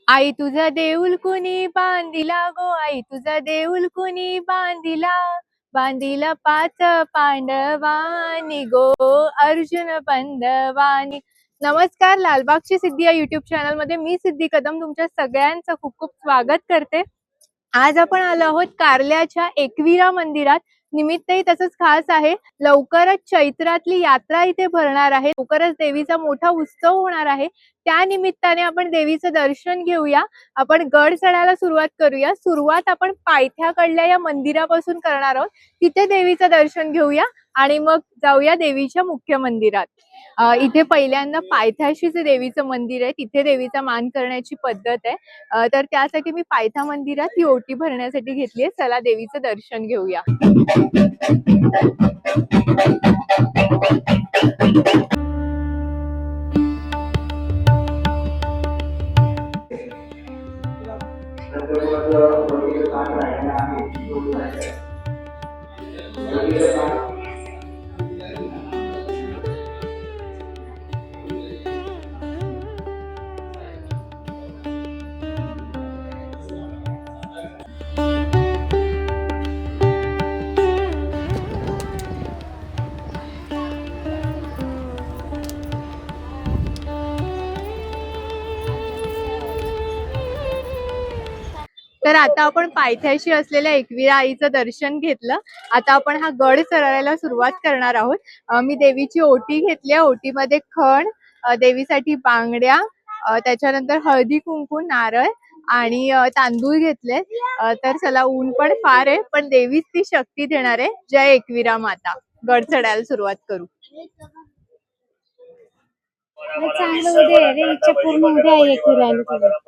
आई तुझा देऊल कुणी बांधिला गो, आई तुझा देऊल कुणी बांधिला, बांधिला पाच पांडवानी गो, अर्जुन पंडवानी. नमस्कार, लालबागची सिद्धी या युट्यूब चॅनल मध्ये मी सिद्धी कदम तुमच्या सगळ्यांचं खूप खूप स्वागत करते. आज आपण आलो आहोत कारल्याच्या एकविरा मंदिरात. निमित्तही तसंच खास आहे, लवकरच चैत्रातली यात्रा इथे भरणार आहे, लवकरच देवीचा मोठा उत्सव होणार आहे. त्या निमित्ताने आपण देवीचं दर्शन घेऊया. आपण गड चढायला सुरुवात करूया. सुरुवात आपण पायथ्याकडल्या या मंदिरापासून करणार आहोत. तिथे देवीचं दर्शन घेऊया आणि मग जाऊया देवीच्या मुख्य मंदिरात. इथे पहिल्यांदा पायथ्याशीच देवीचं मंदिर आहे, तिथे देवीचा मान करण्याची पद्धत आहे. तर त्यासाठी मी पायथा मंदिरात ही ओटी भरण्यासाठी घेतलीये. चला देवीचं दर्शन घेऊया. तर आता आपण पायथ्याशी असलेल्या एकविरा आईचं दर्शन घेतलं. आता आपण हा गड चढायला सुरुवात करणार आहोत. मी देवीची ओटी घेतली. ओटीमध्ये खण, देवीसाठी बांगड्या, त्याच्यानंतर हळदी कुंकू, नारळ आणि तांदूळ घेतले. तर चला, ऊन पण फार आहे पण देवीच ती शक्ती देणार आहे. जय एकविरा माता. गड चढायला सुरुवात करू. चांगलं उद्या रे, इच्छा पूर्ण उद्या आहे फिरायला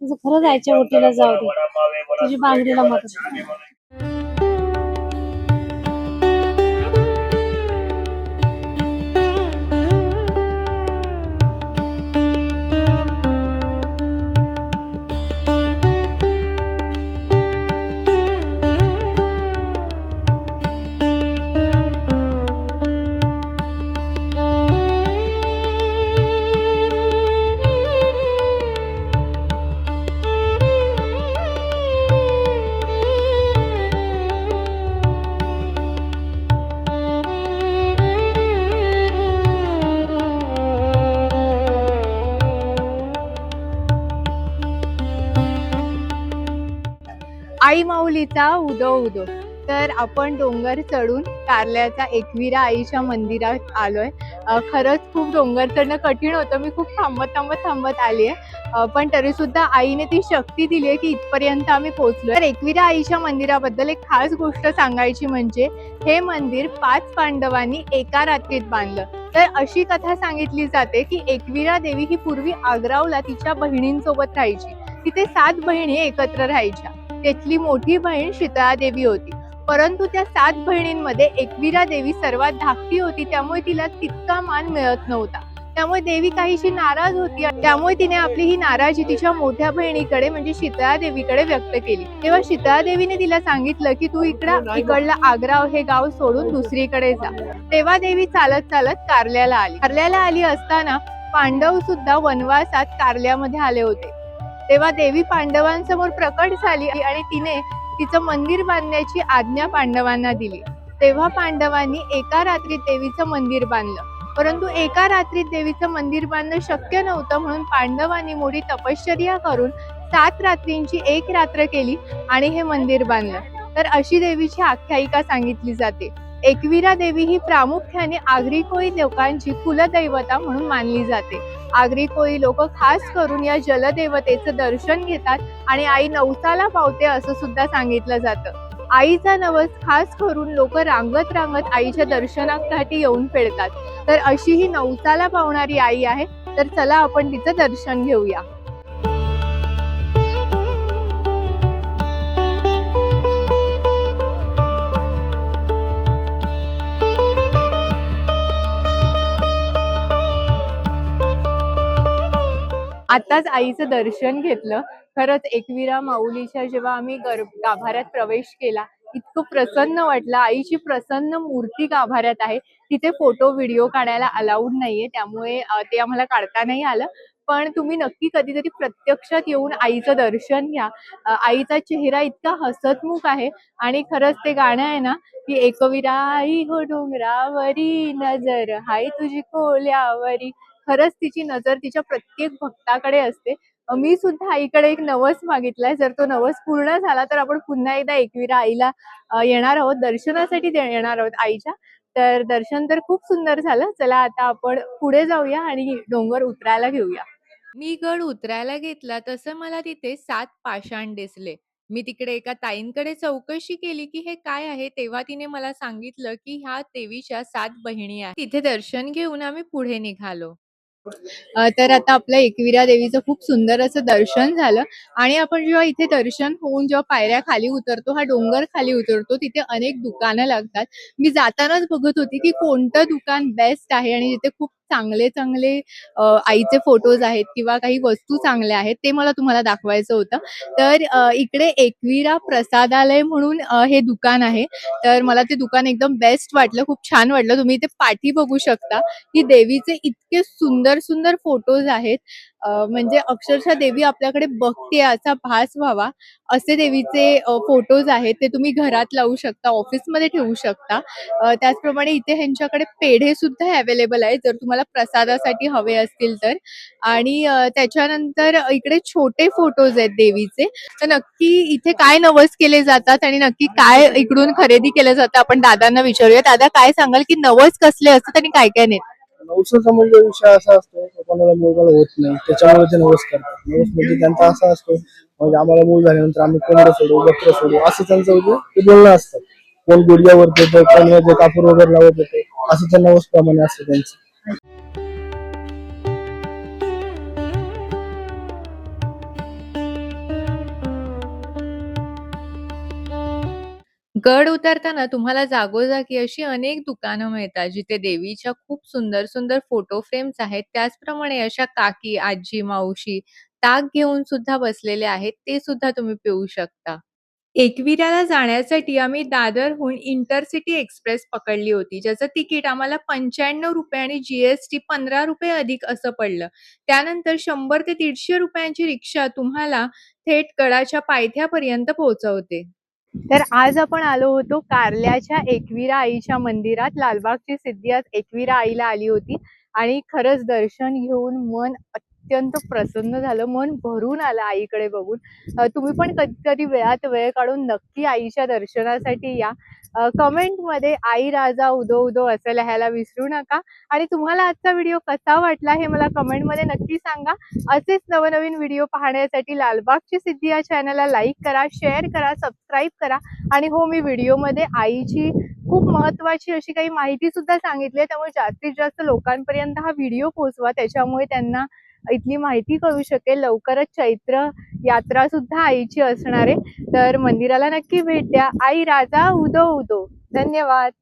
तुझं खरं जायच्या ओटीला जाऊ दे, तुझी बांगडीला मदत. आई माऊलीचा उदो उदो. तर आपण डोंगर चढून कारल्याच्या एकविरा आईच्या मंदिरात आलोय. खरंच खूप डोंगर चढणं कठीण होतं. मी खूप थांबत आलीये, पण तरी सुद्धा आईने ती शक्ती दिली आहे की इथपर्यंत आम्ही पोहोचलोय. तर एकविरा आईच्या मंदिराबद्दल एक खास गोष्ट सांगायची म्हणजे हे मंदिर 5 पांडवांनी एका रात्रीत बांधलं. तर अशी कथा सांगितली जाते की एकविरा देवी ही पूर्वी आग्रावला तिच्या बहिणींसोबत राहायची. तिथे 7 बहिणी एकत्र राहायच्या. त्यातली मोठी बहीण शीतळा देवी होती, परंतु त्या 7 बहिणींमध्ये एकविरा देवी सर्वात धाकटी होती, त्यामुळे तिला तितका मान मिळत नव्हता. त्यामुळे देवी काहीशी नाराज होती. त्यामुळे तिने आपली ही नाराजी तिच्या मोठ्या बहिणीकडे म्हणजे शीतळा देवीकडे व्यक्त केली. तेव्हा शीतळा देवीने तिला सांगितलं की तू इकडला आग्रा हे गाव सोडून दुसरीकडे जा. तेव्हा देवी चालत चालत कारल्याला आली. कारल्याला आली असताना पांडव सुद्धा वनवासात कारल्यामध्ये आले होते. तेव्हा देवी पांडवांसमोर प्रकट झाली आणि तिने तिचं मंदिर बांधण्याची आज्ञा पांडवांना दिली. तेव्हा पांडवांनी एका रात्रीत देवीचं मंदिर बांधलं. परंतु एका रात्रीत देवीचं मंदिर बांधणं शक्य नव्हतं, म्हणून पांडवांनी मोठी तपश्चर्या करून 7 रात्रींची 1 रात्र केली आणि हे मंदिर बांधलं. तर अशी देवीची आख्यायिका सांगितली जाते. एकविरा देवी ही प्रामुख्याने आगरी कोळी लोकांची कुलदैवता म्हणून मानली जाते. आगरी कोळी लोक खास करून या जलदेवतेचं दर्शन घेतात आणि आई नवसाला पावते असं सुद्धा सांगितलं जातं. आईचा नवस खास करून लोक रांगत आईच्या दर्शनासाठी येऊन फेडतात. तर अशी ही नवसाला पावणारी आई आहे. तर चला आपण तिचं दर्शन घेऊया. आताच आईचं दर्शन घेतलं. खरंच एकविरा माऊलीच्या जेव्हा आम्ही गाभाऱ्यात प्रवेश केला, इतकं प्रसन्न वाटलं. आईची प्रसन्न मूर्ती गाभाऱ्यात आहे. तिथे फोटो व्हिडिओ काढायला अलाउड नाहीये, त्यामुळे ते आम्हाला काढता नाही आलं. पण तुम्ही नक्की कधीतरी प्रत्यक्षात येऊन आईचं दर्शन घ्या. आईचा चेहरा इतका हसतमुख आहे आणि खरंच ते गाणं आहे ना, की एकविरा आई हो डोंगरावरी नजर हाय तुझी कोल्यावरी. खरंच तिची नजर तिच्या प्रत्येक भक्ताकडे असते. मी सुद्धा आईकडे एक नवस मागितलाय. जर तो नवस पूर्ण झाला तर आपण पुन्हा एकदा एकविरा आईला येणार आहोत, दर्शनासाठी येणार आहोत आईच्या. तर दर्शन तर खूप सुंदर झालं. चला आता आपण पुढे जाऊया आणि डोंगर उतरायला घेऊया. मी गड उतरायला घेतला तसं मला तिथे 7 पाषाण दिसले. मी तिकडे एका ताईंकडे चौकशी केली, की हे काय आहे? तेव्हा तिने मला सांगितलं, की ह्या देवीच्या 7 बहिणी आहेत. तिथे दर्शन घेऊन आम्ही पुढे निघालो. तर आता आपलं एकविरा देवीचं खूप सुंदर असं दर्शन झालं आणि आपण जेव्हा इथे दर्शन होऊन जेव्हा पायऱ्या खाली उतरतो, हा डोंगर खाली उतरतो, तिथे अनेक दुकानं लागतात. मी जातानाच बघत होती, की कोणतं दुकान बेस्ट आहे आणि जिथे खूप चांगले-चांगले आईचे फोटोज आहेत किंवा काही वस्तू चांगल्या आहेत, ते मला तुम्हाला दाखवायचं होतं. तर इकडे एकविरा प्रसादालय म्हणून हे दुकान आहे. तर मला ते दुकान एकदम बेस्ट वाटलं, खूप छान वाटलं. तुम्ही इथे पाठी बघू शकता, की देवीचे इतके सुंदर-सुंदर फोटोज आहेत. म्हणजे अक्षरशः देवी आपल्याकडे बघते असा भास व्हावा, असे देवीचे फोटोज आहेत. ते तुम्ही घरात लावू शकता, ऑफिसमध्ये ठेवू शकता. त्याचप्रमाणे इथे ह्यांच्याकडे पेढे सुद्धा अवेलेबल आहेत, जर तुम्हाला प्रसादासाठी हवे असतील तर. आणि त्याच्यानंतर इकडे छोटे फोटोज आहेत देवीचे. तर नक्की इथे काय नवस केले जातात आणि नक्की काय इकडून खरेदी केलं जातं आपण दादांना विचारूया. दादा काय सांगाल, की नवस कसले असतात आणि काय-काय नाही? नवसाचा म्हणजे विषय असा असतो की कोणाला मुलगा होत नाही त्याच्यामुळे ते नवस करतात. नवस म्हणजे त्यांचा असा असतो म्हणजे आम्हाला मूल झाल्यानंतर आम्ही कोंबडं सोडू बकरं सोडू असं त्यांचं म्हणजे ते बोलणं असतं. कोण गुडघ्यावर येतं कोण जे कापूर वगैरे लावत येतं असं त्या नवस प्रमाणे असतं त्यांचं. गड उतरताना तुम्हाला जागोजागी अशी अनेक दुकानं मिळतात, जिथे देवीच्या खूप सुंदर-सुंदर फोटो फ्रेम्स आहेत. त्याचप्रमाणे अशा काकी, आजी, मावशी ताक घेऊन सुद्धा बसलेले आहेत. ते सुद्धा तुम्ही पिऊ शकता. एकविराला जाण्यासाठी आम्ही दादरहून इंटरसिटी एक्सप्रेस पकडली होती. ज्याचं तिकीट आम्हाला ₹95 आणि जी-एस-टी ₹15 अधिक असं पडलं. त्यानंतर 100 ते ₹150 रिक्षा तुम्हाला थेट गडाच्या पायथ्यापर्यंत पोहोचवते. तर आज आपण आलो होतो कारल्याच्या एकविरा आईच्या मंदिरात. लालबागची सिद्धी आज एकविरा आईला आली होती आणि खरंच दर्शन घेऊन मन अत्यंत प्रसन्न झालं. मन भरून आलं आईकडे बघून. तुम्ही पण कधीतरी वेळात वेळ काढून नक्की आईच्या दर्शनासाठी या. कमेंटमध्ये आई राजा उदो उदो असं लिहायला विसरू नका आणि तुम्हाला आजचा व्हिडिओ कसा वाटला हे मला कमेंटमध्ये नक्की सांगा. असेच नवनवीन व्हिडिओ पाहण्यासाठी लालबागची सिद्धी या चॅनलला लाईक करा, शेअर करा, सबस्क्राईब करा आणि हो, मी व्हिडिओमध्ये आईची खूप महत्त्वाची अशी काही माहिती सुद्धा सांगितली आहे. त्यामुळे जास्तीत जास्त लोकांपर्यंत हा व्हिडिओ पोहोचवा, त्याच्यामुळे त्यांना इथली माहिती कळू शकेल. लवकरच चैत्र यात्रा सुद्धा आईची असणार आहे. तर मंदिराला नक्की भेट द्या. आई राजा उदो उदो. धन्यवाद.